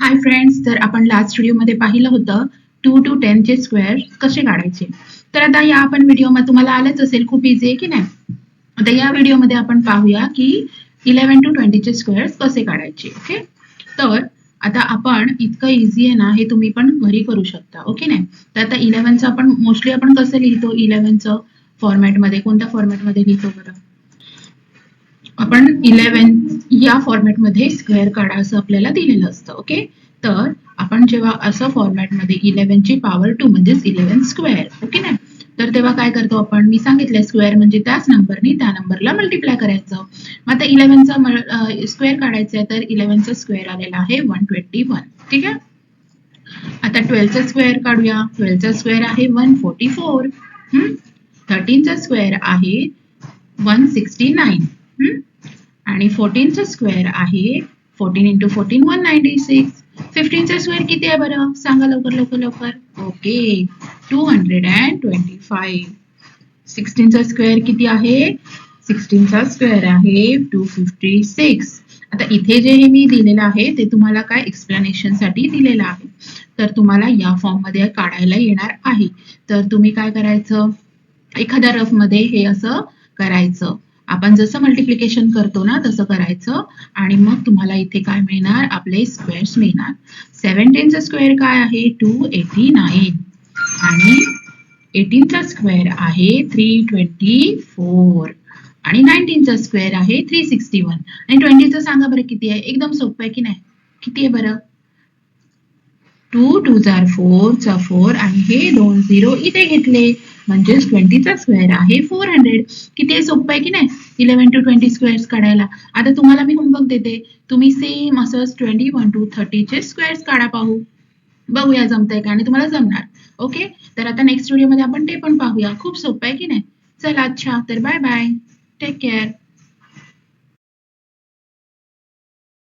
Hi friends, तर आपण last व्हिडिओमध्ये पाहिलं होतं 2 to 10 चे स्क्वेअर कसे काढायचे. तर आता या आपण व्हिडिओमध्ये तुम्हाला आलेच असेल, खूप इझी आहे की नाही. आता या व्हिडिओमध्ये आपण पाहूया की 11 to 20 चे स्क्वेअर्स कसे काढायचे. ओके, तर आता आपण इतकं इझी आहे ना, हे तुम्ही पण घरी करू शकता. ओके नाही. तर आता 11चं आपण मोस्टली आपण कसं लिहितो, 11चं फॉर्मॅटमध्ये कोणत्या फॉर्मॅटमध्ये लिहितो बरं, आपण 11 या फॉर्मॅटमध्ये स्क्वेअर काढा असं आपल्याला दिलेलं असतं. ओके, तर आपण जेव्हा असं फॉर्मॅटमध्ये 11 ची पॉवर 2 म्हणजेच 11 स्क्वेअर, ओके ना, तर तेव्हा काय करतो आपण, मी सांगितलं स्क्वेअर म्हणजे त्याच नंबरनी त्या नंबरला मल्टिप्लाय करायचं. मग आता 11चा स्क्वेअर काढायचा आहे, तर 11चा स्क्वेअर आलेला आहे 121. ठीक आहे. आता 12चा स्क्वेअर काढूया. 12चा स्क्वेअर आहे 144. 13चा स्क्वेअर आहे 169. आणि 14चा स्क्वेअर आहे 14 इंटू 14 196. 15चा स्क्वेअर किती आहे बरं, सांगा लवकर लवकर लवकर. ओके, 225. 16चा स्क्वेअर किती आहे, 16चा स्क्वेअर आहे 256. आता इथे जे हे मी दिलेलं आहे ते तुम्हाला काय एक्सप्लेनेशन साठी दिलेलं आहे, तर तुम्हाला या फॉर्म मध्ये काढायला येणार आहे. तर तुम्ही काय करायचं, एखाद्या रफ मध्ये हे असं करायचं, आपण जसं मल्टिप्लिकेशन करतो ना तसं करायचं, आणि मग तुम्हाला इथे काय मिळणार, आपले स्क्वेअर्स मिळणार. 17चा स्क्वेअर काय आहे 289. आणि 18चा स्क्वेअर आहे 324. आणि 19चा स्क्वेअर आहे 361. आणि 20चं सांगा बरं किती आहे, एकदम सोपं आहे की नाही, किती आहे बरं, 2 2 4 चा 4 आणि हे 2 0 इथे घेतले, म्हणजेच 20चा स्क्वेअर आहे 400. किती सोपं आहे की नाही 11 to 20 स्क्वेअर्स काढायला. आता तुम्हाला मी होमवर्क देते, तुम्ही सेम असंच 21 to 30 चे स्क्वेअर्स काढा, बघूया जमतंय का, आणि तुम्हाला जमणार. ओके, तर आता नेक्स्ट व्हिडिओमध्ये आपण ते पण पाहूया. खूप सोपं आहे की नाही. चला, अच्छा, तर बाय बाय, टेक केअर.